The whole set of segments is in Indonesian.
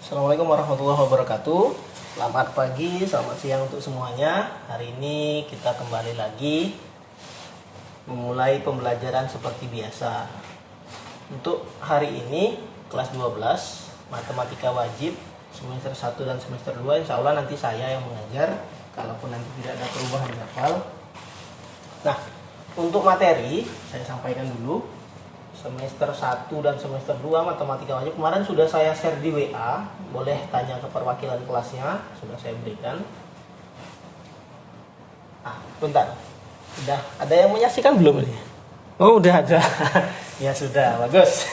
Assalamualaikum warahmatullahi wabarakatuh. Selamat pagi, selamat siang untuk semuanya. Hari ini kita kembali lagi memulai pembelajaran seperti biasa. Untuk hari ini kelas 12 matematika wajib semester 1 dan semester 2 insya Allah nanti saya yang mengajar, kalaupun nanti tidak ada perubahan jadwal. Nah, untuk materi saya sampaikan dulu. Semester 1 dan semester 2 matematika wajib kemarin sudah saya share di WA, boleh tanya ke perwakilan kelasnya, sudah saya berikan. Bentar, udah ada yang menyaksikan belum ini? Oh, udah ada. Ya sudah, bagus.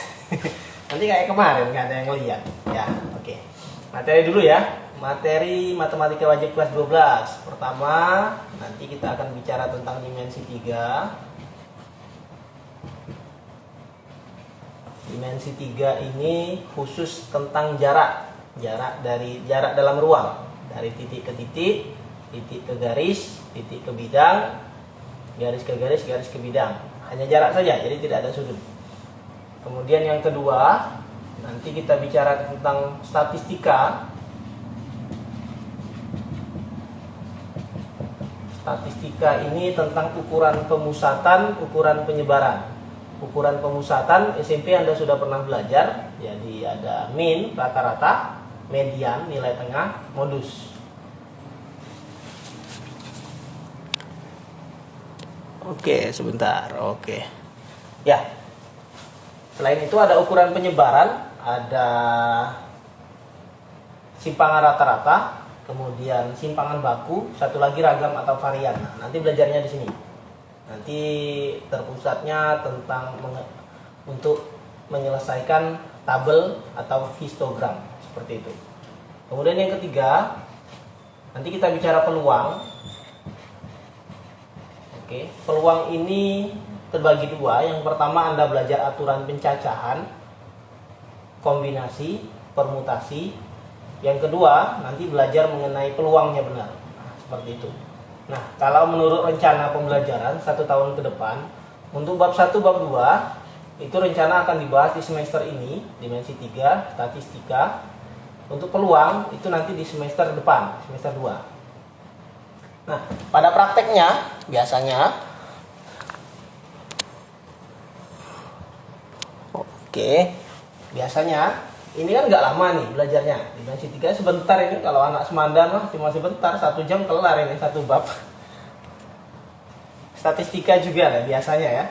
Nanti kayak kemarin nggak ada yang lihat. Ya, oke. Materi dulu ya. Materi matematika wajib kelas 12. Pertama, nanti kita akan bicara tentang dimensi 3. Dimensi 3 ini khusus tentang jarak dalam ruang, dari titik ke titik, titik ke garis, titik ke bidang, garis ke garis, garis ke bidang. Hanya jarak saja, jadi tidak ada sudut. Kemudian yang kedua, nanti kita bicara tentang statistika. Statistika ini tentang ukuran pemusatan, ukuran penyebaran. Ukuran pemusatan SMP Anda sudah pernah belajar, jadi ada min, rata-rata, median, nilai tengah, modus. Oke, sebentar. Oke. Ya. Selain itu ada ukuran penyebaran, ada simpangan rata-rata, kemudian simpangan baku, satu lagi ragam atau varian. Nah, nanti belajarnya di sini. Nanti terpusatnya tentang untuk menyelesaikan tabel atau histogram seperti itu. Kemudian yang ketiga, nanti kita bicara peluang. Oke, peluang ini terbagi dua. Yang pertama Anda belajar aturan pencacahan, kombinasi, permutasi. Yang kedua nanti belajar mengenai peluangnya benar. Nah, seperti itu. Nah, kalau menurut rencana pembelajaran 1 tahun ke depan, untuk bab 1, bab 2, itu rencana akan dibahas di semester ini, dimensi 3, statistika. Untuk peluang, itu nanti di semester depan, semester 2. Nah, pada prakteknya, biasanya, biasanya, ini kan nggak lama nih belajarnya. Dimensi 3 sebentar ini, kalau anak Semandan mah cuma sebentar, 1 jam kelar ini 1 bab. Statistika juga lah biasanya ya.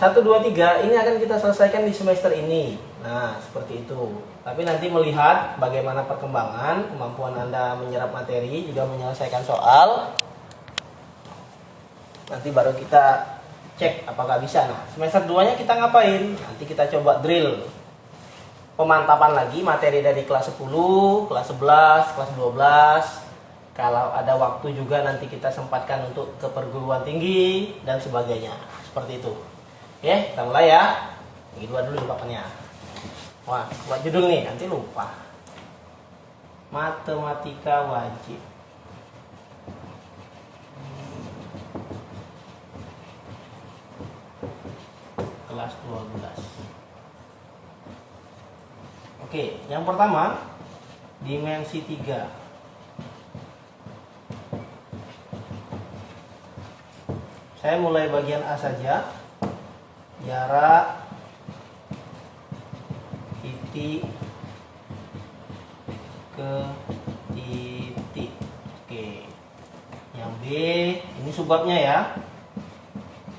1, 2, 3 ini akan kita selesaikan di semester ini. Nah, seperti itu. Tapi nanti melihat bagaimana perkembangan, kemampuan Anda menyerap materi, juga menyelesaikan soal. Nanti baru kita cek apakah bisa. Nah, semester 2-nya kita ngapain? Nanti kita coba drill. Pemantapan lagi materi dari kelas 10, kelas 11, kelas 12. Kalau ada waktu juga nanti kita sempatkan untuk ke perguruan tinggi dan sebagainya. Seperti itu. Oke, kita mulai ya. Bagi dua dulu papannya. Wah, buat judul nih, nanti lupa. Matematika wajib. Kelas 12. Oke, yang pertama dimensi 3. Saya mulai bagian A saja. Jarak titik ke titik. Oke. Yang B, ini subbabnya ya.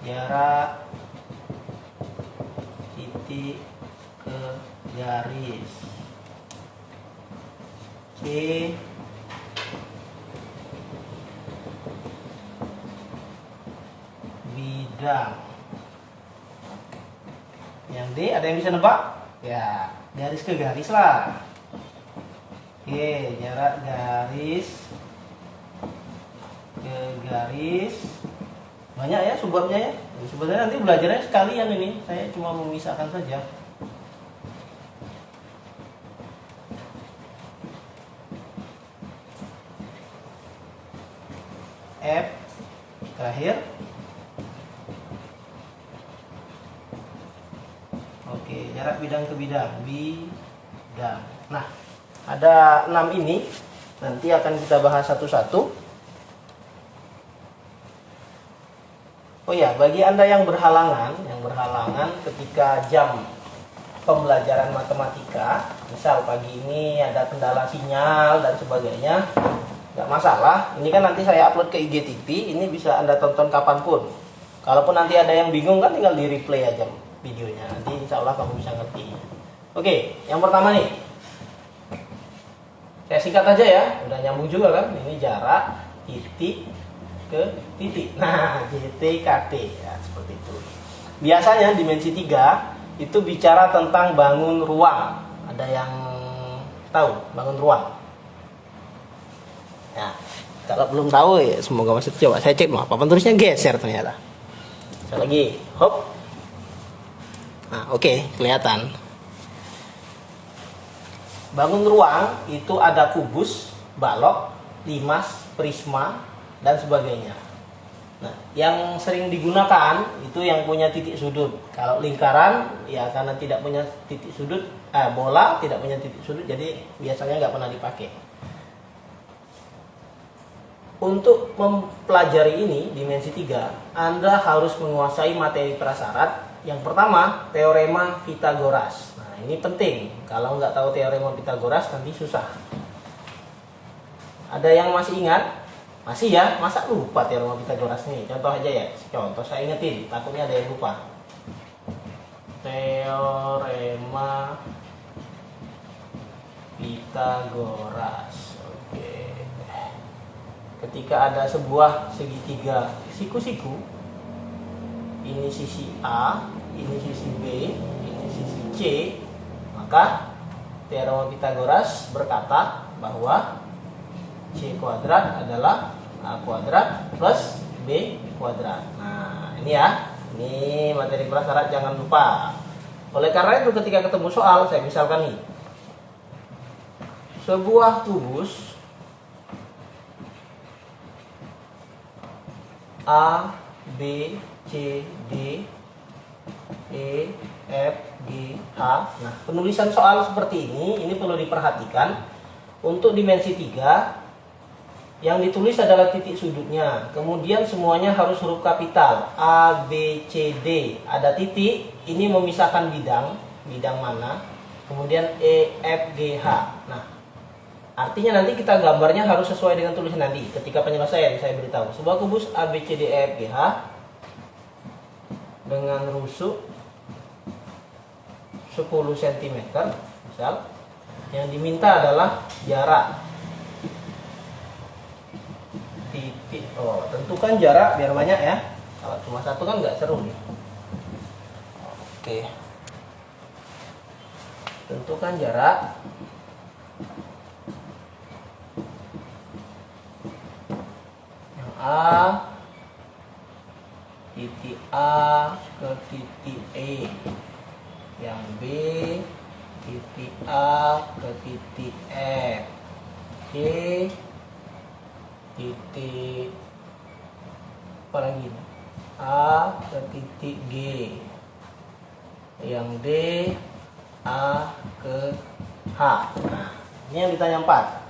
Jarak titik ke garis. C, bidang. Yang D, ada yang bisa nebak? Ya, garis ke garis lah. Oke, jarak garis ke garis. Banyak ya subbabnya ya. Sebenarnya nanti belajarnya sekalian ini. Saya cuma memisahkan saja. F terakhir. Oke, jarak bidang ke bidang, bidang. Nah, Ada 6 ini, nanti akan kita bahas satu-satu. Oh ya, bagi Anda yang berhalangan ketika jam pembelajaran matematika, misal pagi ini ada kendala sinyal dan sebagainya, nggak masalah. Ini kan nanti saya upload ke IGTV, ini bisa Anda tonton kapanpun. Kalaupun nanti ada yang bingung kan tinggal di replay aja videonya, nanti insya Allah kamu bisa ngerti. Oke, yang pertama nih, saya singkat aja ya, udah nyambung juga kan. Ini jarak titik ke titik. Nah, JTKT ya, seperti itu. Biasanya dimensi 3 itu bicara tentang bangun ruang. Ada yang tahu bangun ruang? Ya, kalau belum tahu ya semoga masih coba saya cek apa tulisnya geser ternyata. Sekali lagi, hop. Nah, oke, kelihatan. Bangun ruang itu ada kubus, balok, limas, prisma, dan sebagainya. Nah, yang sering digunakan itu yang punya titik sudut. Kalau lingkaran, ya karena tidak punya titik sudut, bola tidak punya titik sudut, jadi biasanya nggak pernah dipakai. Untuk mempelajari ini, dimensi 3, Anda harus menguasai materi prasyarat. Yang pertama, teorema Pythagoras. Nah, ini penting. Kalau nggak tahu teorema Pythagoras, nanti susah. Ada yang masih ingat? Masih ya? Masa lupa teorema Pythagoras nih? Contoh aja ya. Contoh saya ingetin, takutnya ada yang lupa. Teorema Pythagoras. Oke. Ketika ada sebuah segitiga siku-siku, ini sisi A, ini sisi B, ini sisi C, maka teorema Pythagoras berkata bahwa C kuadrat adalah A kuadrat plus B kuadrat. Nah, ini ya, ini materi prasyarat, jangan lupa. Oleh karena itu ketika ketemu soal, saya misalkan nih, sebuah kubus A, B, C, D, E, F, G, H. Nah, penulisan soal seperti ini perlu diperhatikan. Untuk dimensi 3, yang ditulis adalah titik sudutnya. Kemudian semuanya harus huruf kapital. A, B, C, D. Ada titik, ini memisahkan bidang mana. Kemudian E, F, G, H. Nah, artinya nanti kita gambarnya harus sesuai dengan tulisan nanti. Ketika penyelesaian saya beritahu sebuah kubus A, B, C, D, E, F, G, H dengan rusuk 10 cm misal. Yang diminta adalah jarak titik. Oh, tentukan jarak biar banyak ya. Kalau cuma satu kan nggak seru nih. Oke. Tentukan jarak. Yang A, titik A ke titik E. Yang B, titik A ke titik F. C, titik apa lagi? A ke titik G. Yang D, A ke H. Nah, ini yang ditanya 4.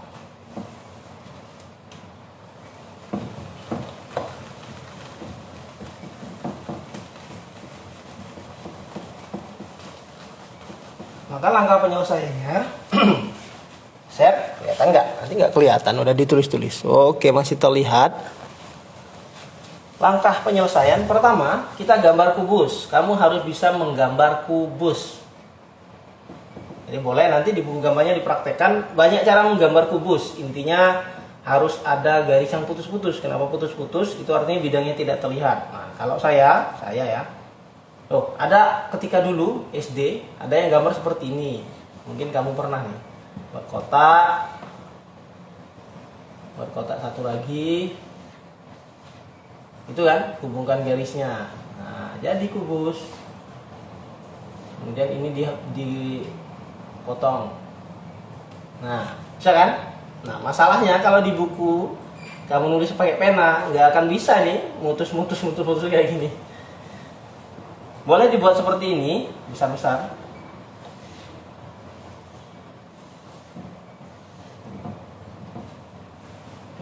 Maka langkah penyelesaiannya set, kelihatan nggak? Nanti nggak kelihatan, udah ditulis-tulis. Oke, masih terlihat. Langkah penyelesaian pertama, kita gambar kubus. Kamu harus bisa menggambar kubus. Jadi boleh nanti di buku gambarnya dipraktekkan. Banyak cara menggambar kubus. Intinya harus ada garis yang putus-putus. Kenapa putus-putus? Itu artinya bidangnya tidak terlihat. Nah, kalau saya ya. Oh, ada ketika dulu SD, ada yang gambar seperti ini. Mungkin kamu pernah nih. Buat kotak satu lagi. Itu kan, hubungkan garisnya. Nah, jadi kubus. Kemudian ini dipotong. Nah, bisa kan? Nah, masalahnya kalau di buku kamu nulis pakai pena, nggak akan bisa nih mutus kayak gini. Boleh dibuat seperti ini, besar-besar.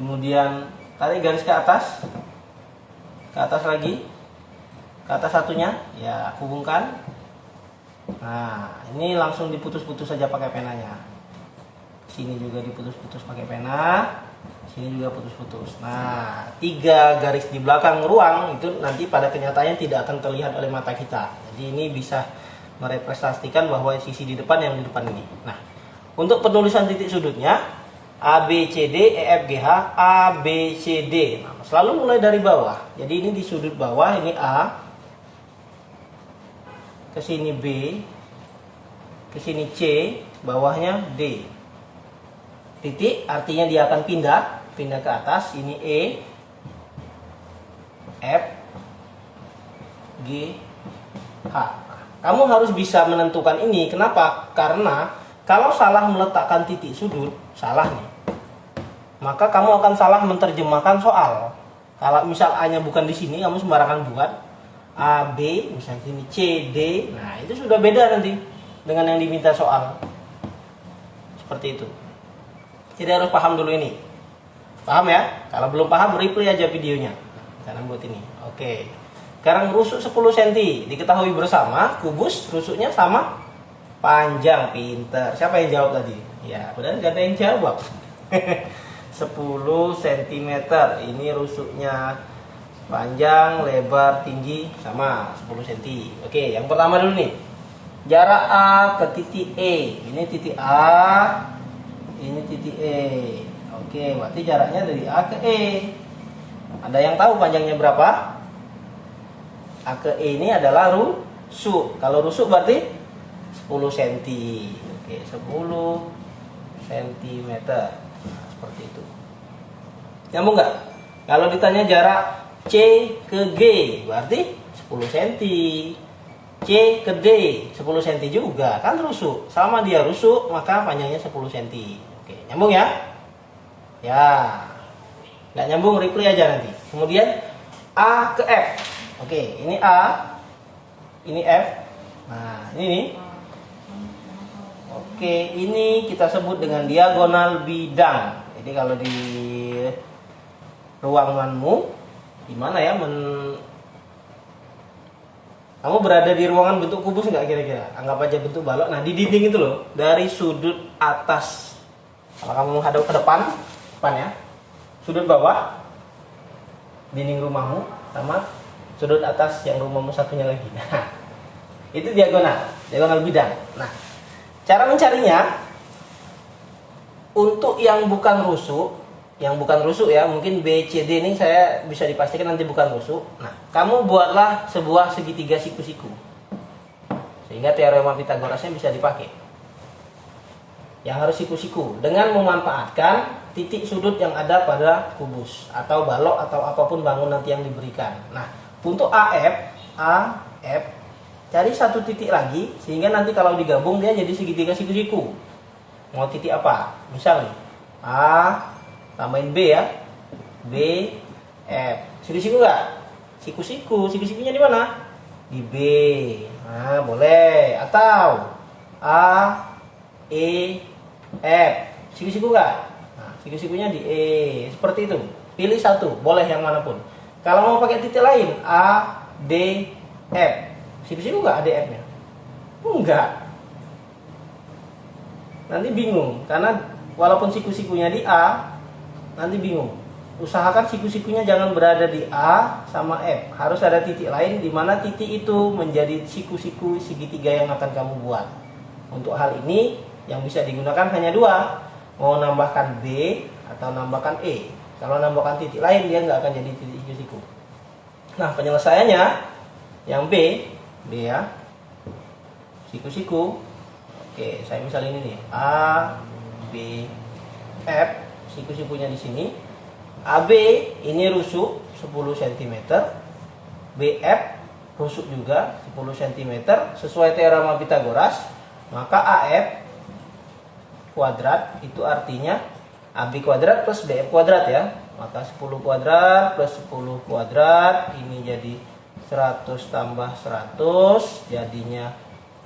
Kemudian tarik garis ke atas lagi, ke atas satunya, ya hubungkan. Nah, ini langsung diputus-putus saja pakai penanya. Sini juga diputus-putus pakai pena, sini juga putus-putus. Nah, 3 garis di belakang ruang itu nanti pada kenyataannya tidak akan terlihat oleh mata kita. Jadi ini bisa merepresentasikan bahwa sisi di depan yang di depan ini. Nah, untuk penulisan titik sudutnya A, B, C, D, E, F, G, H, A, B, C, D. Nah, selalu mulai dari bawah. Jadi ini di sudut bawah, ini A, ke sini B, ke sini C, bawahnya D. Titik artinya dia akan pindah ke atas. Ini E, F, G, H. Nah, kamu harus bisa menentukan ini. Kenapa? Karena kalau salah meletakkan titik sudut, salah nih, maka kamu akan salah menerjemahkan soal. Kalau misal A-nya bukan di sini, kamu sembarangan buat A, B, misalnya sini C, D. Nah, itu sudah beda nanti dengan yang diminta soal. Seperti itu. Jadi harus paham dulu ini. Paham ya? Kalau belum paham, replay aja videonya. Cara buat ini. Oke. Sekarang rusuk 10 cm. Diketahui bersama, kubus rusuknya sama panjang. Pinter. Siapa yang jawab tadi? Ya, benar gak ada yang jawab. 10 cm. Ini rusuknya panjang, lebar, tinggi sama 10 cm. Oke, yang pertama dulu nih. Jarak A ke titik E. Ini titik A, ini titik E. Oke, berarti jaraknya dari A ke E. Ada yang tahu panjangnya berapa? A ke E ini adalah rusuk. Kalau rusuk berarti 10 cm. Oke, 10 cm. Nah, seperti itu. Nyambung nggak? Kalau ditanya jarak C ke G, berarti 10 cm. C ke D, 10 cm juga. Kan rusuk. Sama dia rusuk, maka panjangnya 10 cm. Oke, nyambung ya? Ya. Nggak nyambung, replay aja nanti. Kemudian A ke F. Oke, ini A, ini F. Nah, ini nih. Oke, ini kita sebut dengan diagonal bidang. Jadi kalau di ruanganmu, di mana ya? Kamu berada di ruangan bentuk kubus nggak kira-kira? Anggap aja bentuk balok. Nah, di dinding itu loh, dari sudut atas. Kalau kamu menghadap ke depan ya. Sudut bawah, dinding rumahmu, sama sudut atas yang rumahmu satunya lagi. Nah, itu diagonal bidang. Nah, cara mencarinya untuk yang bukan rusuk ya, mungkin B, C, D ini saya bisa dipastikan nanti bukan rusuk. Nah, kamu buatlah sebuah segitiga siku-siku, sehingga teorema Pitagorasnya bisa dipakai. Yang harus siku-siku dengan memanfaatkan titik sudut yang ada pada kubus atau balok atau apapun bangun nanti yang diberikan. Nah, untuk AF, cari satu titik lagi sehingga nanti kalau digabung dia jadi segitiga siku-siku. Mau titik apa? Misal nih, A tambahin B ya, B, F. Siku-siku nggak? Siku-sikunya di mana? Di B. Nah, boleh. Atau A, E, F. Siku-siku nggak? Nah, siku-sikunya di E. Seperti itu. Pilih satu, boleh yang manapun. Kalau mau pakai titik lain, A, D, F. Siku-siku nggak ada F-nya? Enggak. Nanti bingung, karena walaupun siku-sikunya di A, nanti bingung. Usahakan siku-sikunya jangan berada di A sama F. Harus ada titik lain di mana titik itu menjadi siku-siku segitiga yang akan kamu buat. Untuk hal ini yang bisa digunakan hanya dua. Mau nambahkan B atau nambahkan E. Kalau nambahkan titik lain dia nggak akan jadi titik siku-siku. Nah, penyelesaiannya yang B ya. Siku-siku. Oke, saya misal ini nih. A, B, F. Siku-sikunya di sini. AB ini rusuk 10 cm. BF rusuk juga 10 cm sesuai teorema Pitagoras. Maka AF kuadrat itu artinya AB kuadrat plus BF kuadrat ya. Maka 10 kuadrat plus 10 kuadrat ini jadi 100 tambah 100 jadinya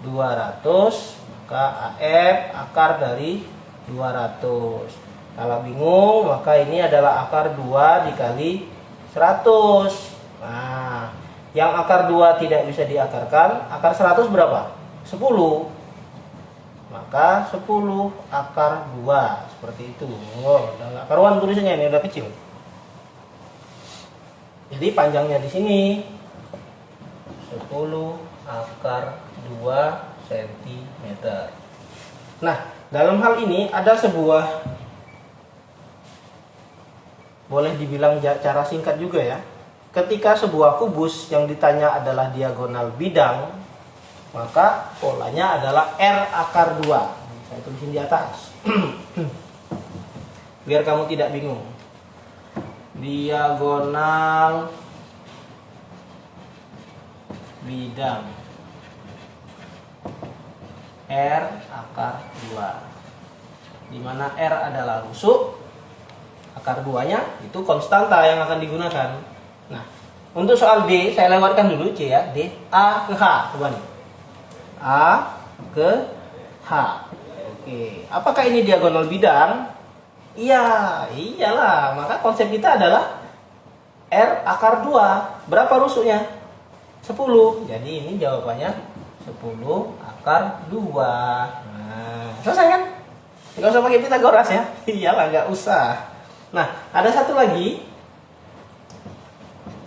200. Maka AF akar dari 200. Kalau bingung, maka ini adalah akar 2 dikali 100. Nah, yang akar 2 tidak bisa diakarkan, akar 100 berapa? 10. Maka 10 akar 2. Seperti itu. Oh, udah nggak karuan tulisannya, ini udah kecil. Jadi panjangnya di sini 10 akar 2 cm. Nah, dalam hal ini ada sebuah, boleh dibilang cara singkat juga ya. Ketika sebuah kubus yang ditanya adalah diagonal bidang, maka polanya adalah R akar 2. Saya tulisin di atas. Biar kamu tidak bingung. Diagonal bidang R akar 2. Dimana R adalah rusuk, akar 2-nya itu konstanta yang akan digunakan. Nah, untuk soal D saya lewatkan dulu C ya. D, A ke H. Coba nih. A ke H. Oke, apakah ini diagonal bidang? Iya, iyalah. Maka konsep kita adalah R akar 2. Berapa rusuknya? 10. Jadi ini jawabannya 10 akar 2. Nah, selesai kan? Nggak usah pakai Pitagoras ya. Iyalah, nggak usah. Nah, ada satu lagi.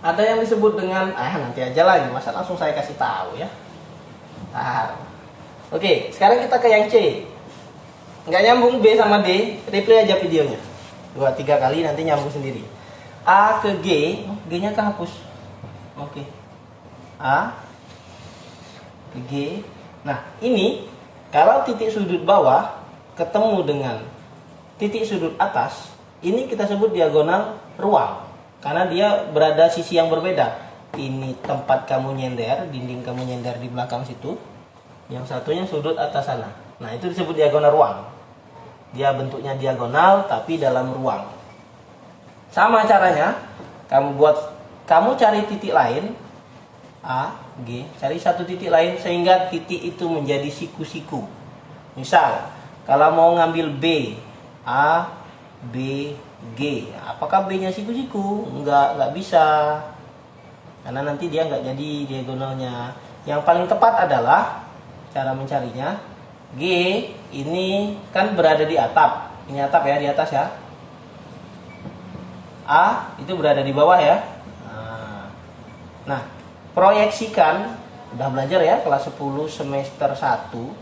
Ada yang disebut dengan nanti aja lagi, masa langsung saya kasih tahu ya. Nah, oke, sekarang kita ke yang C. Nggak nyambung B sama D, replay aja videonya 2-3 kali, nanti nyambung sendiri. A ke G, G-nya kehapus. Oke, A ke G. Nah, ini kalau titik sudut bawah ketemu dengan titik sudut atas, ini kita sebut diagonal ruang. Karena dia berada sisi yang berbeda. Ini tempat kamu nyender, dinding kamu nyender di belakang situ. Yang satunya sudut atas sana. Nah, itu disebut diagonal ruang. Dia bentuknya diagonal tapi dalam ruang. Sama caranya, kamu cari titik lain, A, G, cari satu titik lain sehingga titik itu menjadi siku-siku. Misal, kalau mau ngambil B, A, B, G, apakah B-nya siku-siku? Enggak bisa. Karena nanti dia nggak jadi diagonalnya. Yang paling tepat adalah cara mencarinya. G ini kan berada di atap. Ini atap ya, di atas ya. A itu berada di bawah ya. Nah, proyeksikan, udah belajar ya kelas 10 semester 1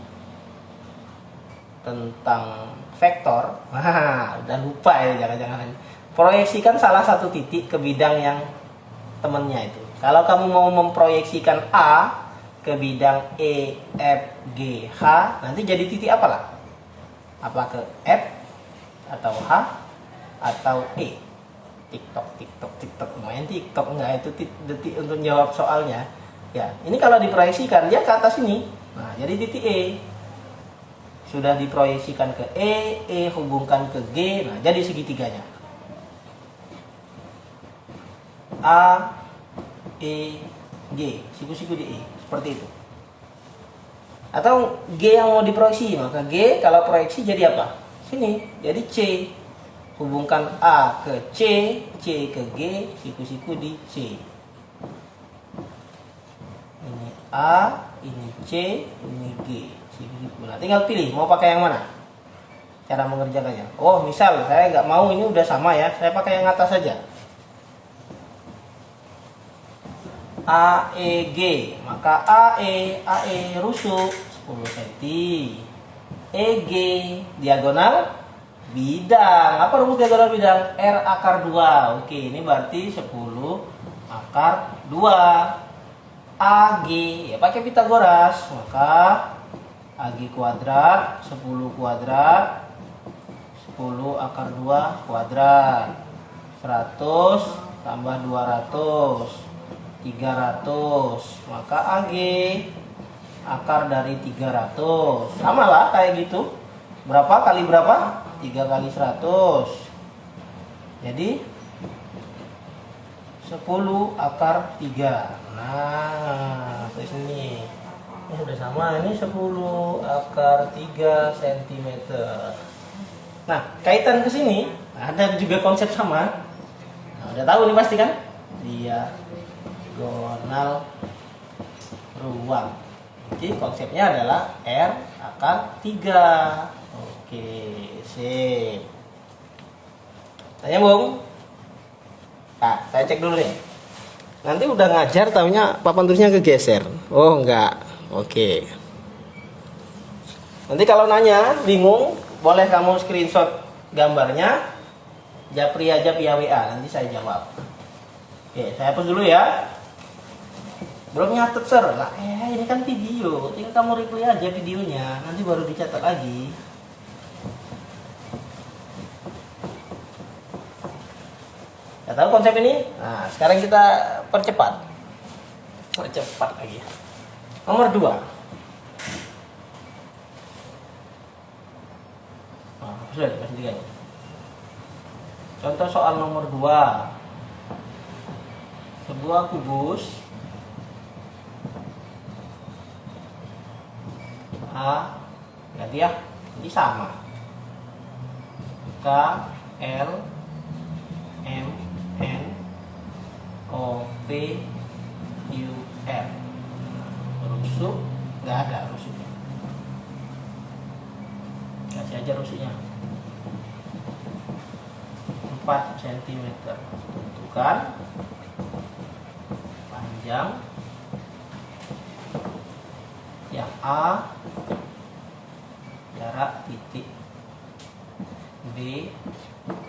tentang vektor. Udah lupa ya, jangan-jangan. Proyeksikan salah satu titik ke bidang yang temennya itu. Kalau kamu mau memproyeksikan A ke bidang E, F, G, H, nanti jadi titik apalah? Apa ke F atau H atau E? TikTok, lumayan TikTok enggak, itu detik untuk jawab soalnya. Ya, ini kalau diproyeksikan dia ke atas ini. Nah, jadi titik E. Sudah diproyeksikan ke E hubungkan ke G, nah jadi segitiganya. A, E, G, siku-siku di E, seperti itu. Atau G yang mau diproyeksi, maka G kalau proyeksi jadi apa? Sini, jadi C. Hubungkan A ke C ke G, siku-siku di C. Ini A, ini C, ini G. Nah, tinggal pilih mau pakai yang mana cara mengerjakannya. Oh, misal saya nggak mau ini udah sama ya, saya pakai yang atas saja. AEG, maka AE rusuk 10 cm. EG diagonal bidang. Apa rumus diagonal bidang? R akar 2. Oke, ini berarti 10 akar 2. AG ya pakai Pitagoras, maka AG kuadrat 10 kuadrat 10 akar 2 kuadrat 100 tambah 200 300, maka AG akar dari 300 sama lah kayak gitu. Berapa kali berapa? 3 kali 100, jadi 10 akar 3. Nah, di sini ini sudah sama, ini 10 akar 3 cm. Nah, kaitan ke sini ada juga konsep sama. Nah, udah tahu nih pasti kan? Diagonal ruang. Jadi konsepnya adalah R akar 3. Oke, sip. Tanya Bung. Nah, saya cek dulu nih. Nanti udah ngajar taunya papan tulisnya kegeser. Oh, enggak. Oke. Nanti kalau nanya, bingung, boleh kamu screenshot gambarnya. Japri aja via WA, nanti saya jawab. Oke, saya hapus dulu ya. Belum nyatet ser lah, ini kan video, tinggal kamu replay aja videonya, nanti baru dicatat lagi. Ya tahu konsep ini? Nah, sekarang kita percepat lagi. Nomor 2. Nah, sudah dikasih 3 ya. Contoh soal nomor 2. Sebuah kubus A, ganti ya, ini sama K, L, M, N, O, P, Q, R. Rusuk nggak ada rusuknya, kasih aja rusuknya 4 cm. Tentukan panjang yang A, jarak titik B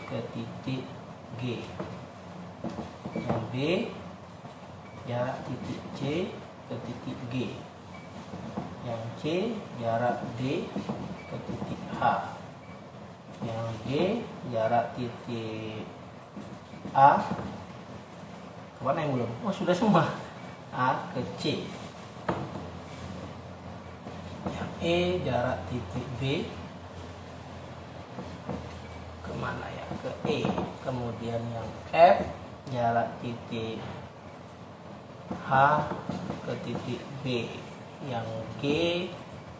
ke titik G, yang B jarak titik C ke titik G, yang C jarak D ke titik H, yang G jarak titik A kemana yang belum? Oh, sudah semua. A ke C, yang E jarak titik B kemana ya, ke E, kemudian yang F jarak titik H ke titik B, yang G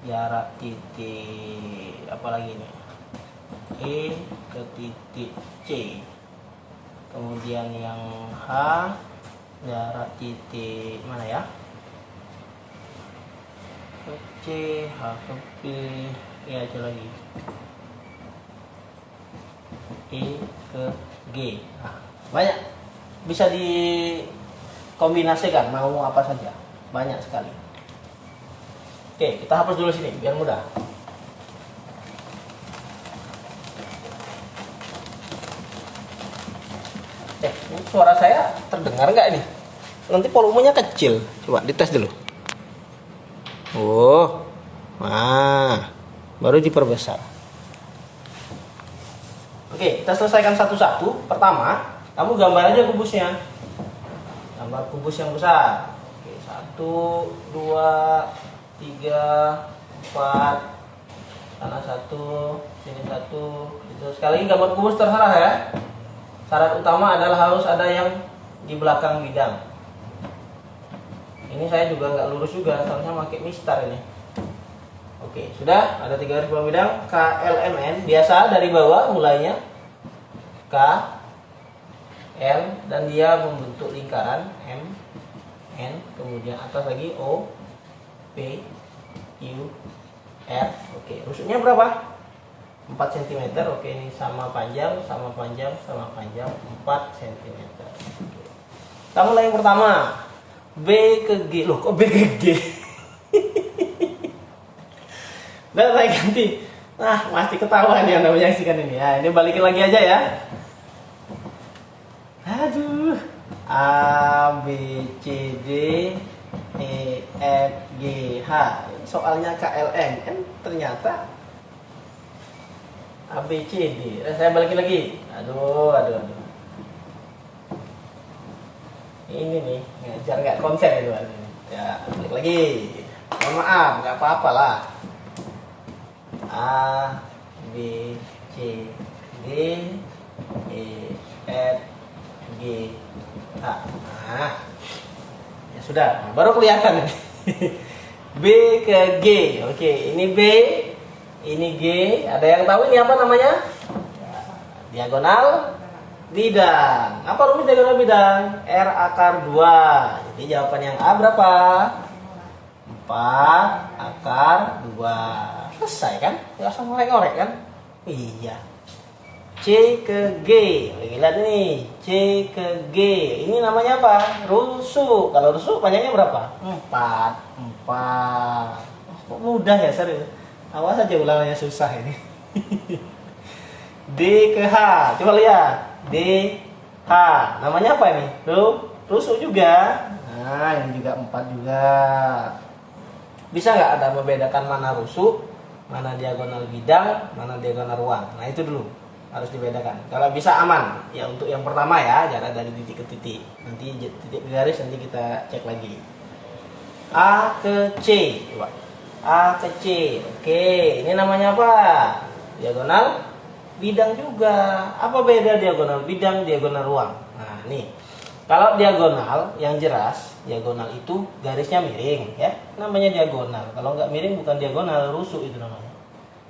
jarak titik apa lagi nih, E ke titik C, kemudian yang H jarak titik mana ya, ke C, H ke B, E aja lagi, E ke G. Nah, banyak, bisa dikombinasikan mau apa saja, banyak sekali. Oke, kita hapus dulu sini biar mudah. Ini suara saya terdengar nggak ini? Nanti volumenya kecil, coba dites dulu. Oh, nah, baru diperbesar. Oke, kita selesaikan satu-satu. Pertama, kamu gambar aja kubusnya. Gambar kubus yang besar. Oke, 1, 2, 3, 4. Sana 1, sini 1. Itu sekali lagi gambar kubus terserah ya. Syarat utama adalah harus ada yang di belakang bidang. Ini saya juga nggak lurus juga, soalnya pakai mistar ini. Oke, sudah ada 3 garis bawah bidang K, L, M, N. Biasa dari bawah mulainya K, L, dan dia membentuk lingkaran M, N, kemudian atas lagi O, P, Q, R. Oke, rusuknya berapa? 4 cm. Oke, ini sama panjang, sama panjang, sama panjang 4 cm. Kita mulai yang pertama. B ke G. Loh, kok B ke G? Udah saya ganti. Nah, pasti ketahuan yang namanya menyaksikan ini. Ya, ini balikin lagi aja ya. Aduh. A, B, C, D, E, F, G, H. Soalnya KLM kan ternyata A, B, C, D. Saya balikin lagi. Aduh. Ini nih, ngajar nggak konsen itu. Ya, balik lagi. Mohon maaf, nggak apa-apa lah. A, B, C, D, E, F, G, H. Nah, ya sudah. Nah, baru kelihatan. B ke G. Oke, ini B. Ini G, ada yang tahu ini apa namanya? diagonal bidang. Apa rumus diagonal bidang? R akar 2. Jadi jawaban yang A berapa? 4 akar 2. Selesai kan? Gak usah ngorek-ngorek kan? Iya. C ke G. Lihat nih, C ke G. Ini namanya apa? Rusuk. Kalau rusuk panjangnya berapa? 4. 4. Kok mudah ya, serius. Awas aja ulangannya susah ini. D ke H. Coba lihat. D H. Namanya apa ini? Rusuk juga. Nah, ini juga 4 juga. Bisa nggak ada membedakan mana rusuk, mana diagonal bidang, mana diagonal ruang? Nah, itu dulu harus dibedakan. Kalau bisa aman. Ya untuk yang pertama ya, jarak dari titik ke titik. Nanti titik garis nanti kita cek lagi. A ke C. Coba. A ke C. Oke, ini namanya apa? Diagonal bidang juga. Apa beda diagonal bidang, diagonal ruang? Nah, nih. Kalau diagonal yang jelas, diagonal itu garisnya miring ya. Namanya diagonal. Kalau nggak miring bukan diagonal, rusuk itu namanya.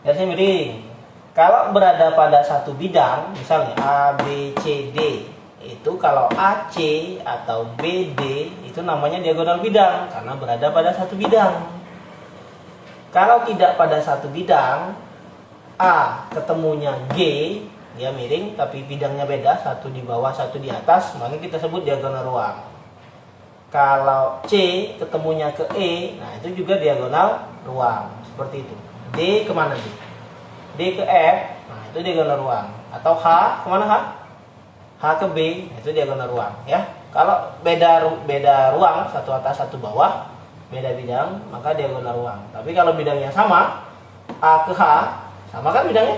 Garisnya miring. Kalau berada pada satu bidang, misalnya A, B, C, D, itu kalau AC atau BD itu namanya diagonal bidang karena berada pada satu bidang. Kalau tidak pada satu bidang, A ketemunya G, dia miring tapi bidangnya beda, satu di bawah satu di atas, maka kita sebut diagonal ruang. Kalau C ketemunya ke E, nah itu juga diagonal ruang, seperti itu. D kemana D? D ke F, nah itu diagonal ruang. Atau H kemana H? H ke B, nah, itu diagonal ruang ya. Kalau beda ruang, satu atas satu bawah, beda bidang, maka diagonal ruang. Tapi kalau bidangnya sama, A ke H, sama kan bidangnya?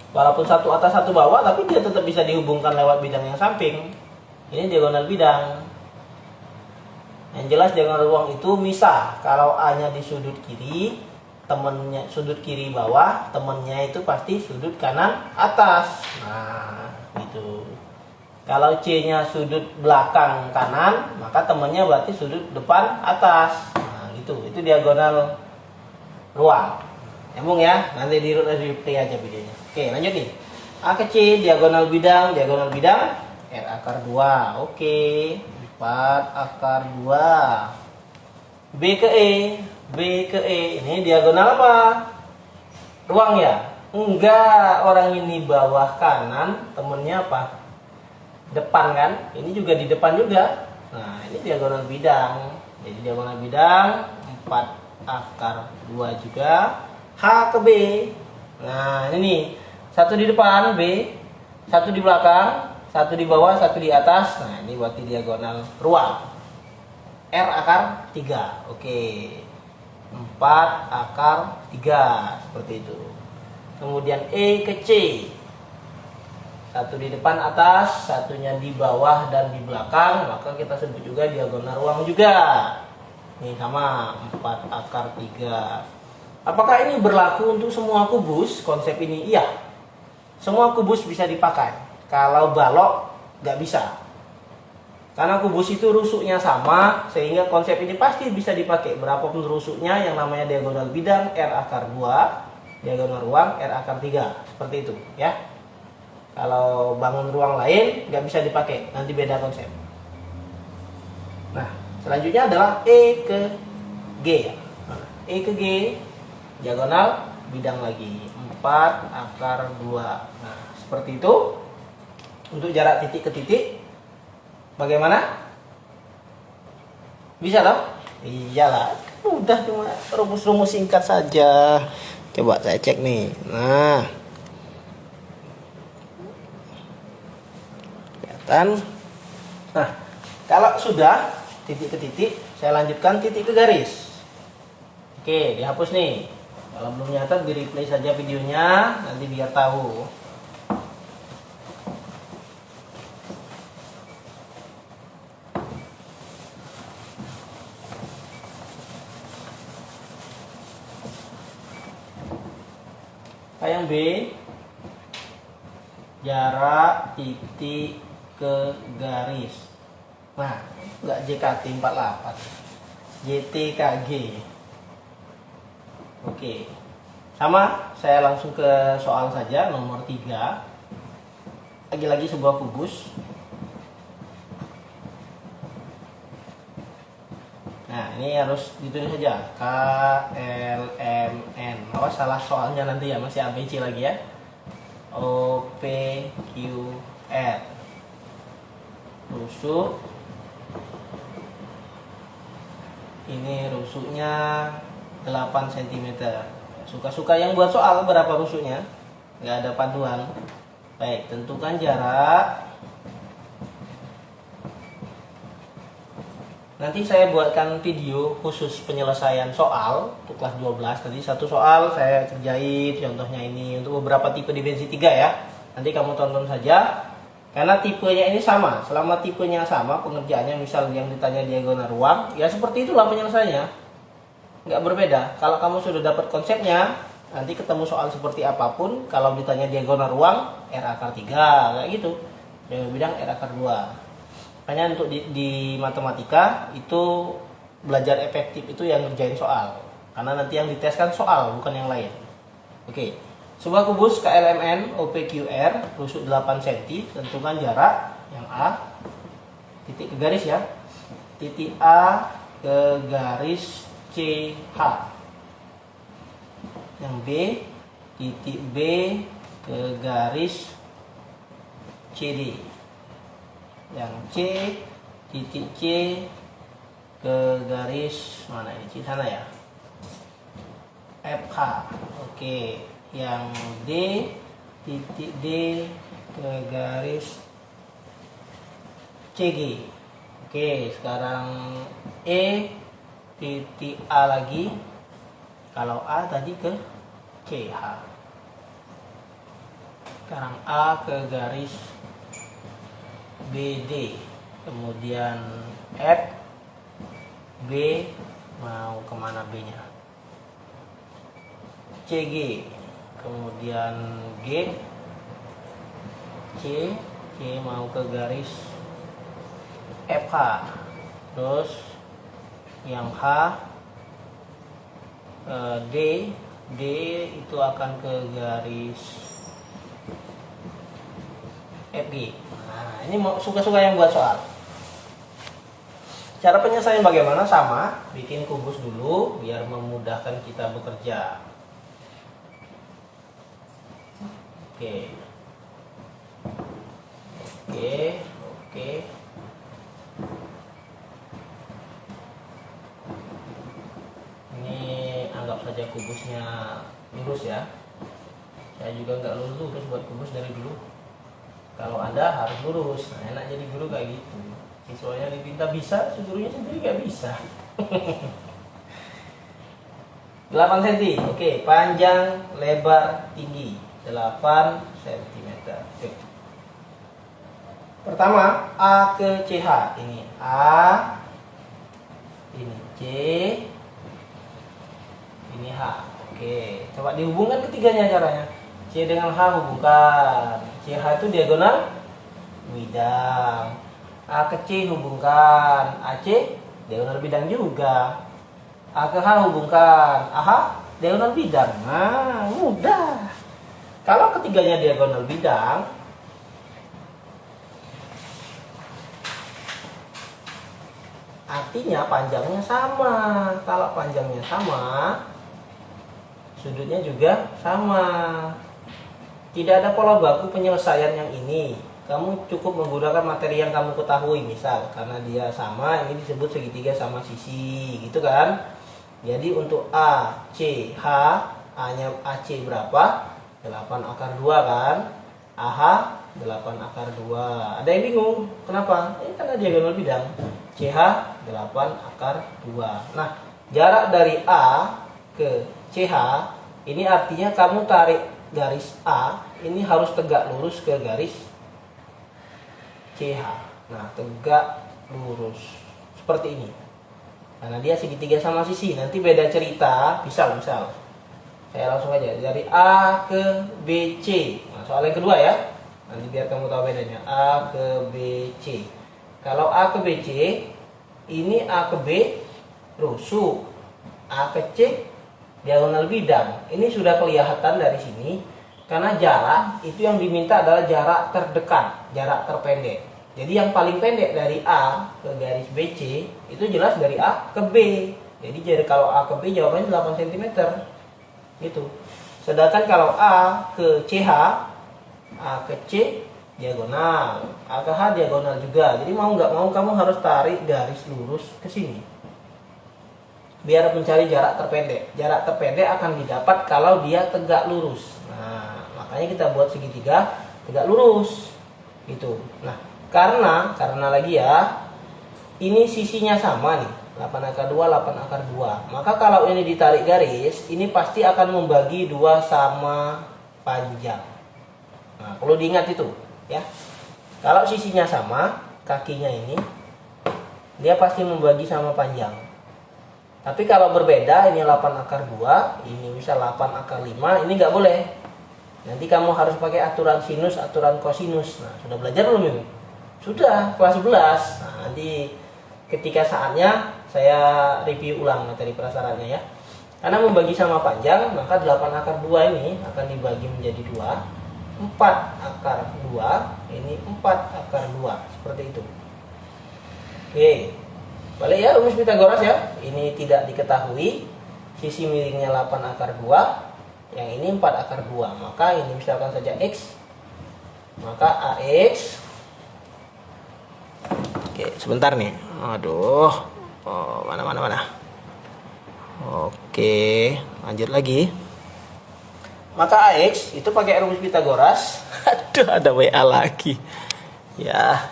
Walaupun satu atas satu bawah, tapi dia tetap bisa dihubungkan lewat bidang yang samping. Ini diagonal bidang. Yang jelas diagonal ruang itu misah. Kalau A-nya di sudut kiri, temennya sudut kiri bawah, temennya itu pasti sudut kanan atas. Nah, gitu. Kalau C-nya sudut belakang kanan, maka temennya berarti sudut depan atas. Nah, gitu. Itu diagonal ruang. Nyambung ya, nanti di replay aja videonya. Oke, lanjut nih. A ke C, diagonal bidang, R akar 2. Oke, 4 akar 2. B ke E, ini diagonal apa? Ruang ya? Enggak, orang ini bawah kanan, temennya apa? Depan kan? Ini juga di depan juga. Nah, ini diagonal bidang. Jadi diagonal bidang 4 akar 2 juga. H ke B. Nah, ini nih. Satu di depan B, satu di belakang, satu di bawah, satu di atas. Nah, ini berarti diagonal ruang. R akar 3. Oke. 4 akar 3 seperti itu. Kemudian E ke C. Satu di depan atas, satunya di bawah dan di belakang, maka kita sebut juga diagonal ruang juga. Ini sama 4 akar 3. Apakah ini berlaku untuk semua kubus? Konsep ini iya. Semua kubus bisa dipakai. Kalau balok nggak bisa. Karena kubus itu rusuknya sama, sehingga konsep ini pasti bisa dipakai. Berapapun rusuknya, yang namanya diagonal bidang R akar 2, diagonal ruang R akar 3. Seperti itu ya. Kalau bangun ruang lain nggak bisa dipakai, nanti beda konsep. Nah, selanjutnya adalah E ke G. Nah, E ke G diagonal bidang lagi 4 akar 2. Nah, seperti itu. Untuk jarak titik ke titik bagaimana? Bisa dong? Iyalah, mudah, cuma rumus-rumus singkat saja. Coba saya cek nih. Nah, kelihatan. Nah, kalau sudah titik ke titik, saya lanjutkan titik ke garis. Oke, dihapus nih. Kalau belum nyata, di replay saja videonya, nanti biar tahu. Yang B, jarak titik ke garis. Nah, enggak JKT 48, JTKG. Oke, Sama, saya langsung ke soal saja, nomor 3. Lagi-lagi sebuah kubus. Nah, ini harus ditulis saja KLMN. Awas salah soalnya nanti ya, masih ABC lagi ya. OPQR. Rusuk. Ini rusuknya 8 cm. Suka-suka yang buat soal berapa rusuknya, nggak ada panduan. Baik, tentukan jarak. Nanti saya buatkan video khusus penyelesaian soal untuk kelas 12. Tadi satu soal saya kerjain, contohnya ini untuk beberapa tipe dimensi 3 ya. Nanti kamu tonton saja. Karena tipenya ini sama, selama tipenya sama, pengerjaannya misal yang ditanya diagonal ruang, ya seperti itulah penyelesaiannya. Nggak berbeda. Kalau kamu sudah dapat konsepnya, nanti ketemu soal seperti apapun, kalau ditanya diagonal ruang, R akar 3, kayak gitu. Yang bidang R akar 2. Makanya untuk di matematika, itu belajar efektif itu yang ngerjain soal. Karena nanti yang dites kan soal, bukan yang lain. Oke. Sebuah kubus KLMN OPQR rusuk 8 cm, tentukan jarak yang A, titik ke garis ya, titik A ke garis CH, yang B, titik B ke garis CD, yang C, titik C ke garis mana ini, di sana ya, FH. Oke. Yang D, titik D ke garis CG. Oke, sekarang E, titik A lagi. Kalau A tadi ke CH. Sekarang A ke garis BD. Kemudian F, B, mau kemana B-nya? CG. Kemudian G, C mau ke garis FH, terus yang H, D itu akan ke garis FG. Nah, ini suka-suka yang buat soal. Cara penyelesaian bagaimana? Sama, bikin kubus dulu biar memudahkan kita bekerja. Oke. Ini anggap saja kubusnya lurus ya. Saya juga nggak lurus buat kubus dari dulu. Kalau Anda harus lurus. Nah, enak jadi guru kayak gitu. Siswanya diminta bisa, gurunya sendiri nggak bisa. 8 cm. Oke, panjang, lebar, tinggi 8 cm. Oke. Pertama, A ke CH. Ini A, ini C, ini H. Oke, coba dihubungkan ketiganya caranya. C dengan H hubungkan. CH itu diagonal bidang. A ke C hubungkan. AC diagonal bidang juga. A ke H hubungkan. AH diagonal bidang. Nah, mudah. Kalau ketiganya diagonal bidang, artinya panjangnya sama. Kalau panjangnya sama, sudutnya juga sama. Tidak ada pola baku penyelesaian yang ini. Kamu cukup menggunakan materi yang kamu ketahui, misal karena dia sama, ini disebut segitiga sama sisi, gitu kan? Jadi untuk A, C, H, A-nya AC berapa? 8 akar 2 kan, AH 8 akar 2. Ada yang bingung, kenapa? Ini karena diagonal bidang. CH 8 akar 2. Nah, jarak dari A ke CH ini artinya kamu tarik garis A ini harus tegak lurus ke garis CH. Nah, tegak lurus seperti ini. Karena dia segitiga sama sisi. Nanti beda cerita, misal saya langsung aja dari A ke BC. Nah, soal yang kedua ya. Nanti biar kamu tahu bedanya. A ke BC. Kalau A ke BC, ini A ke B rusuk. A ke C diagonal bidang. Ini sudah kelihatan dari sini, karena jarak itu yang diminta adalah jarak terdekat, jarak terpendek. Jadi yang paling pendek dari A ke garis BC itu jelas dari A ke B. Jadi kalau A ke B jawabannya 8 cm. Gitu. Sedangkan kalau A ke CH, A ke C diagonal, A ke H diagonal juga. Jadi mau nggak mau kamu harus tarik garis lurus ke sini biar mencari jarak terpendek. Jarak terpendek akan didapat kalau dia tegak lurus. Nah, makanya kita buat segitiga tegak lurus. Gitu. Nah, karena lagi ya, ini sisinya sama nih, 8 akar 2, 8 akar 2. Maka kalau ini ditarik garis, ini pasti akan membagi 2 sama panjang. Nah, perlu diingat itu, ya. Kalau sisinya sama, kakinya ini, dia pasti membagi sama panjang. Tapi kalau berbeda, ini 8 akar 2, ini bisa 8 akar 5, ini nggak boleh. Nanti kamu harus pakai aturan sinus, aturan kosinus. Nah, sudah belajar belum ini? Sudah, kelas 11. Nah, nanti ketika saatnya saya review ulang materi prasyaratnya ya. Karena membagi sama panjang, maka 8 akar 2 ini akan dibagi menjadi 2. 4 akar 2, ini 4 akar 2. Seperti itu. Oke. Balik ya rumus Pitagoras ya. Ini tidak diketahui. Sisi miringnya 8 akar 2. Yang ini 4 akar 2. Maka ini misalkan saja X. Maka AX. Oke, sebentar nih. Aduh. Oh, mana. Oke, lanjut lagi. Maka AX itu pakai rumus Pitagoras. Aduh, ada WA lagi. Ya.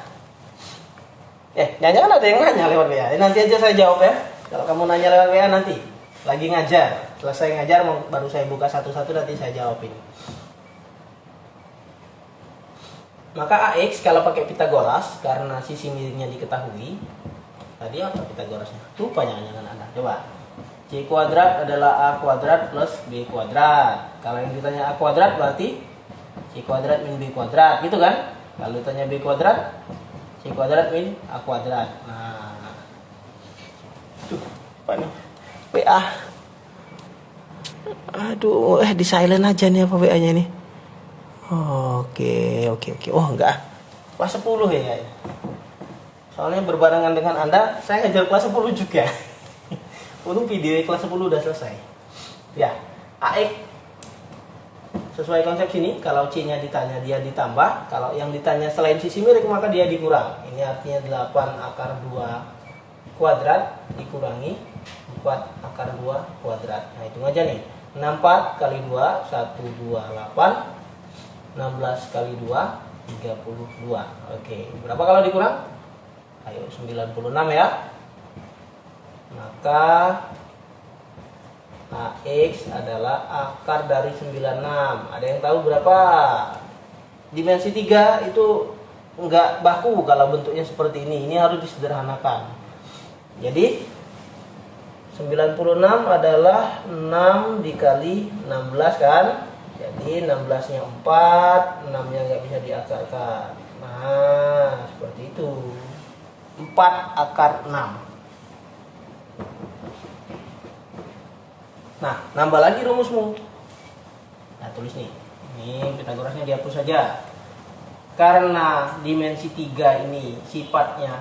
Jangan ada yang nanya lewat WA. Nanti aja saya jawab ya. Kalau kamu nanya lewat WA nanti. Lagi ngajar. Selesai ngajar baru saya buka satu-satu nanti saya jawabin. Maka AX kalau pakai Pitagoras karena sisi miringnya diketahui. Tadi apa Pitagorasnya? Lupa jangan Anda. Coba. C kuadrat adalah A kuadrat plus B kuadrat. Kalau yang ditanya A kuadrat berarti C kuadrat min B kuadrat. Gitu kan? Kalau ditanya B kuadrat, C kuadrat min A kuadrat. Nah, apa nih? WA. Aduh, di silent aja nih apa WA-nya nih. Oke. Oh, enggak. Kelas 10 ya. Soalnya berbarengan dengan Anda, saya ngajar kelas 10 juga. Untung video kelas 10 udah selesai. Ya, AX sesuai konsep sini, kalau C-nya ditanya dia ditambah, kalau yang ditanya selain sisi miring maka dia dikurang. Ini artinya 8 akar 2 kuadrat dikurangi 4 akar 2 kuadrat. Nah, hitung aja nih. 64 kali 2 128, 16 kali 2 32. Oke, berapa kalau dikurang? Ayo 96 ya. Maka AX adalah akar dari 96. Ada yang tahu berapa? Dimensi 3 itu enggak baku kalau bentuknya seperti ini. Ini harus disederhanakan. Jadi 96 adalah 6 dikali 16 kan? Jadi 16-nya 4, 6-nya nggak bisa diakarkan. Nah, seperti itu. 4 akar 6. Nah, nambah lagi rumusmu. Nah, tulis nih. Ini Pitagorasnya dihapus saja. Karena dimensi 3 ini sifatnya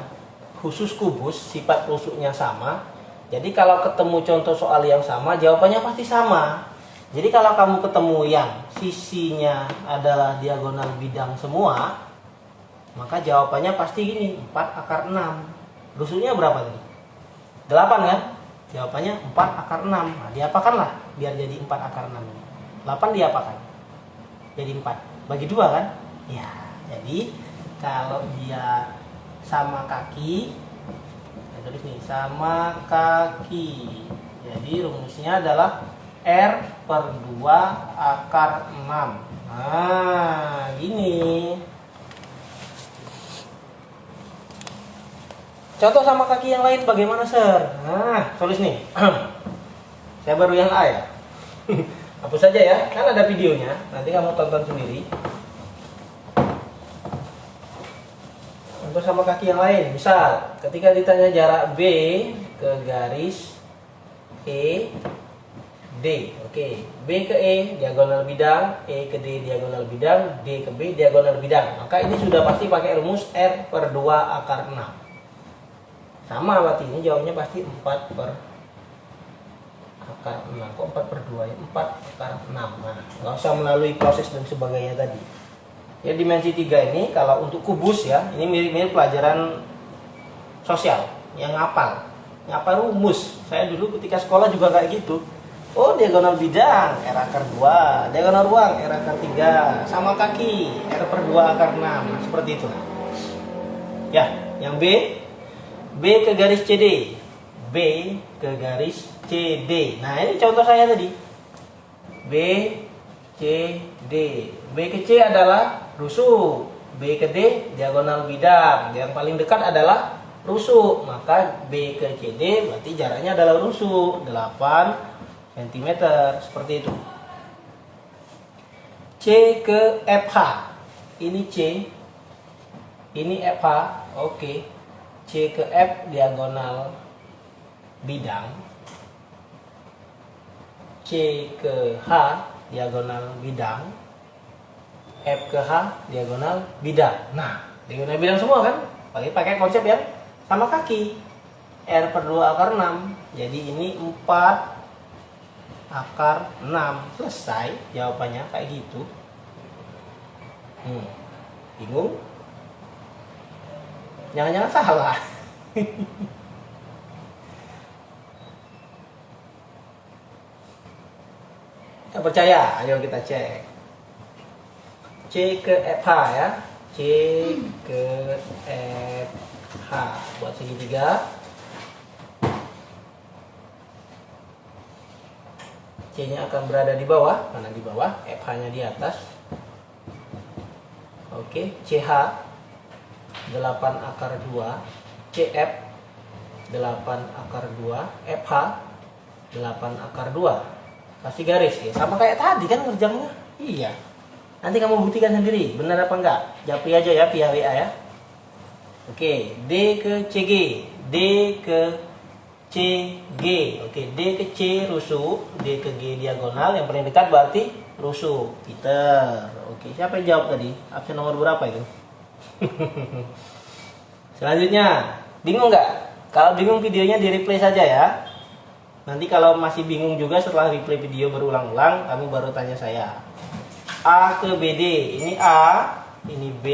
khusus kubus, sifat rusuknya sama. Jadi kalau ketemu contoh soal yang sama, jawabannya pasti sama. Jadi kalau kamu ketemu yang sisinya adalah diagonal bidang semua, maka jawabannya pasti gini, 4 akar 6. Rusuknya berapa tadi? 8 kan? Jawabannya 4 akar 6. Nah, diapakanlah biar jadi 4 akar 6 ini. 8 diapakan? Jadi 4. Bagi 2 kan? Ya, jadi kalau dia sama kaki, saya tulis nih, sama kaki. Jadi rumusnya adalah R per 2 akar 6. Nah, gini. Contoh sama kaki yang lain bagaimana, Sir? Nah, tulis nih. Saya baru yang A ya. Hapus saja ya, kan ada videonya. Nanti kamu tonton sendiri. Contoh sama kaki yang lain. Misal, ketika ditanya jarak B ke garis E, B D. Oke, B ke E diagonal bidang, E ke D diagonal bidang, D ke B diagonal bidang. Maka ini sudah pasti pakai rumus R per 2 akar 6. Sama berarti ini jawabnya pasti 4 per akar 6. Kok 4 per 2 ya? 4 akar 6. Nah, nggak usah melalui proses dan sebagainya tadi. Ya, dimensi 3 ini kalau untuk kubus ya, ini mirip-mirip pelajaran sosial yang ngapal rumus. Saya dulu ketika sekolah juga kayak gitu. Oh, diagonal bidang R akar 2, diagonal ruang R akar 3, sama kaki R per 2 akar 6. Nah, seperti itu. Ya, yang B ke garis CD. B ke garis CD. Nah, ini contoh saya tadi. B, C, D. B ke C adalah rusuk. B ke D diagonal bidang. Yang paling dekat adalah rusuk. Maka B ke CD berarti jaraknya adalah rusuk 8 cm, seperti itu. C ke FH. Ini C, ini FH. Oke. C ke F diagonal bidang. C ke H diagonal bidang. F ke H diagonal bidang. Nah, diagonal bidang semua kan? Pakai konsep yang sama kaki. R per 2 akar 6. Jadi ini 4 akar 6. Selesai jawabannya kayak gitu. Bingung? Jangan-jangan salah. Tidak percaya? Ayo kita cek. C ke FH ya. C ke FH. Buat segitiga. C-nya akan berada di bawah, mana di bawah, FH-nya di atas. Oke, CH 8 akar 2, CF 8 akar 2, FH 8 akar 2. Kasih garis ya, sama kayak tadi kan ngerjainnya. Iya. Nanti kamu buktikan sendiri, benar apa enggak? Japri aja ya via WA ya. Oke, D ke CG, D ke CG. Oke, D ke C rusuk, D ke G diagonal, yang paling dekat berarti rusuk. Peter. Oke, siapa yang jawab tadi? Absen nomor berapa itu? Selanjutnya, bingung nggak? Kalau bingung videonya di replay saja ya. Nanti kalau masih bingung juga setelah replay video berulang-ulang, kamu baru tanya saya. A ke BD, ini A, ini B,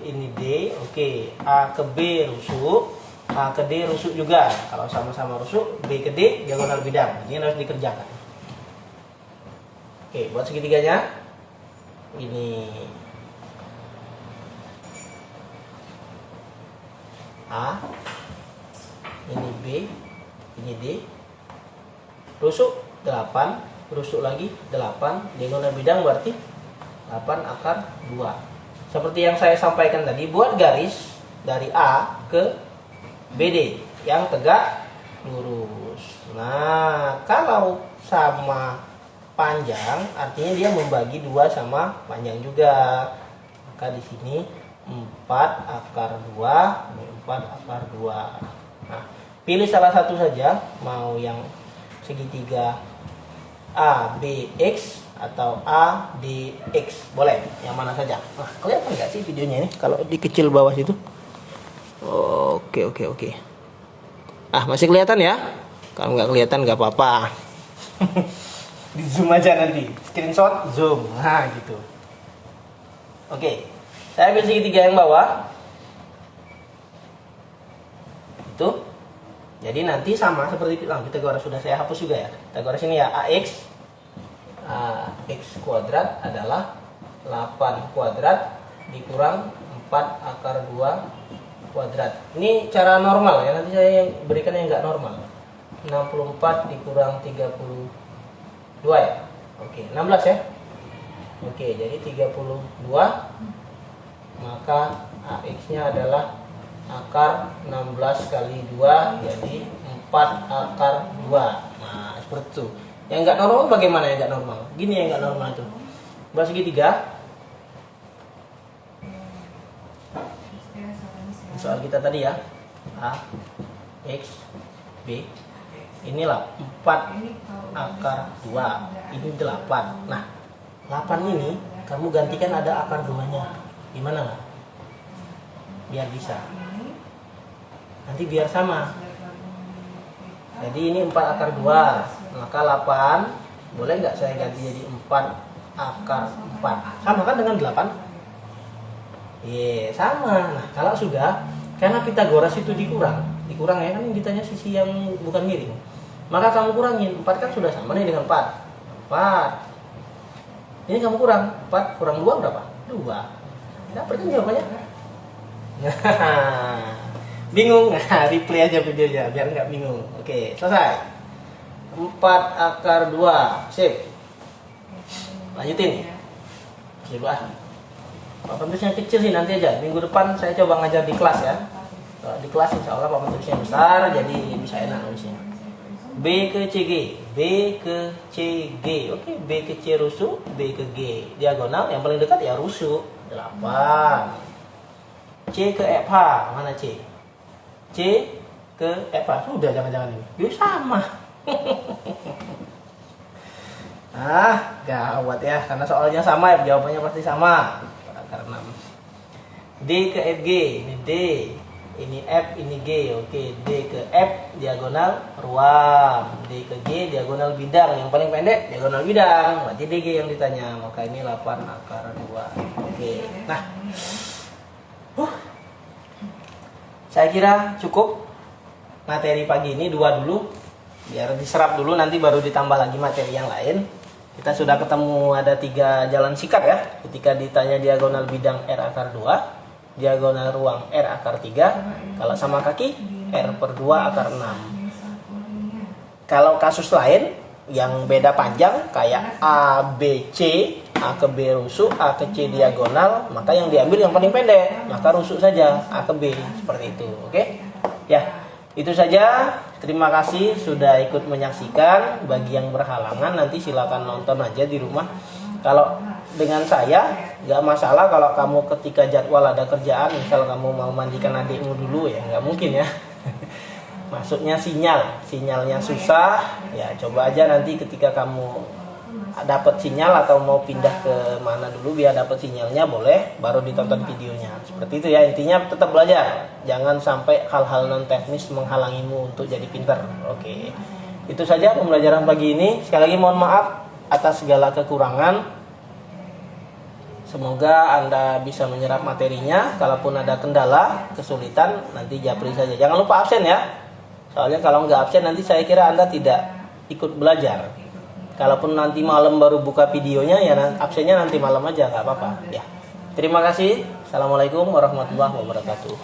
ini D. Oke, A ke B rusuk, A ke D rusuk juga. Kalau sama-sama rusuk, B ke D diagonal bidang. Ini harus dikerjakan. Oke, buat segitiganya. Ini A, ini B, ini D. Rusuk 8, rusuk lagi 8, diagonal bidang berarti 8 akar 2. Seperti yang saya sampaikan tadi, buat garis dari A ke BD yang tegak lurus. Nah, kalau sama panjang artinya dia membagi 2 sama panjang juga. Maka di sini 4 akar 2, ini 4 akar 2. Nah, pilih salah satu saja, mau yang segitiga ABX atau ADX, boleh yang mana saja. Nah, kelihatan nggak sih videonya ini kalau dikecil bawah situ? Oke. Masih kelihatan ya? Kalau nggak kelihatan nggak apa-apa. Di zoom aja nanti, screenshot, zoom, nah gitu. Oke, saya ambil segitiga yang bawah. Itu. Jadi nanti sama seperti Pitagoras sudah saya hapus juga ya. Pitagoras ini ya, AX kuadrat adalah 8 kuadrat dikurang 4 akar 2 kuadrat. Ini cara normal ya, nanti saya berikan yang nggak normal. 64 dikurang 32 ya. Oke, 16 ya. Oke, jadi 32, maka AX-nya adalah akar 16 kali 2, jadi 4 akar 2. Nah, seperti itu. Yang nggak normal bagaimana yang nggak normal? Gini yang nggak normal itu. Buat segitiga. Soal kita tadi ya. A, X, B. Ini lah 4 akar 2. Ini 8. Nah, 8 ini kamu gantikan ada akar 2-nya. Gimana nggak? Biar bisa. Nanti biar sama. Jadi ini 4 akar 2. Maka 8 boleh nggak saya ganti jadi 4 akar 4? Sama kan dengan 8? Iya, sama. Nah, kalau sudah, karena Pitagoras itu dikurang ya kan, yang ditanya sisi yang bukan miring. Maka kamu kurangin, 4 kan sudah sama nih dengan 4. Ini kamu kurang, 4 kurang 2 berapa? 2. Dapat kan jawabannya? Bingung? Replay aja videonya biar nggak bingung. Oke, selesai. 4 akar 2. Sip. Lanjutin. Sip ah. Papan tulisnya kecil sih, nanti aja. Minggu depan saya coba ngajar di kelas ya. Di kelas insya Allah papan tulisnya besar, jadi bisa enak nulisnya. B ke CG, B ke CG, oke, B ke C rusuk, B ke G diagonal, yang paling dekat ya rusuk, 8. C ke FH, mana C? C ke FH, sudah jangan-jangan ini, yuk sama. Gawat ya, karena soalnya sama ya, jawabannya pasti sama. Akar 6. D ke FG, ini D. Ini F, ini G, oke. D ke F, diagonal ruam. D ke G, diagonal bidang. Yang paling pendek, diagonal bidang. Berarti DG yang ditanya. Maka ini 8 akar 2. Oke, nah. Saya kira cukup materi pagi ini, 2 dulu. Biar diserap dulu, nanti baru ditambah lagi materi yang lain. Kita sudah ketemu ada 3 jalan sikat ya. Ketika ditanya diagonal bidang R akar 2. Diagonal ruang R akar 3. Kalau sama kaki R per 2 akar 6. Kalau kasus lain yang beda panjang kayak A, B, C, A ke B rusuk, A ke C diagonal, maka yang diambil yang paling pendek, maka rusuk saja A ke B, seperti itu. Oke? Ya, itu saja. Terima kasih sudah ikut menyaksikan. Bagi yang berhalangan nanti silakan nonton aja di rumah. Kalau dengan saya nggak masalah kalau kamu ketika jadwal ada kerjaan, misal kamu mau mandikan adikmu dulu ya nggak mungkin ya. Maksudnya sinyalnya susah ya, coba aja nanti ketika kamu dapat sinyal atau mau pindah ke mana dulu biar dapat sinyalnya boleh baru ditonton videonya, seperti itu ya. Intinya tetap belajar, jangan sampai hal-hal non teknis menghalangimu untuk jadi pinter. Oke, itu saja pembelajaran pagi ini. Sekali lagi mohon maaf atas segala kekurangan. Semoga Anda bisa menyerap materinya. Kalaupun ada kendala, kesulitan, nanti japri saja. Jangan lupa absen ya. Soalnya kalau nggak absen nanti saya kira Anda tidak ikut belajar. Kalaupun nanti malam baru buka videonya, ya absennya nanti malam aja, nggak apa-apa. Ya. Terima kasih. Assalamualaikum warahmatullahi wabarakatuh.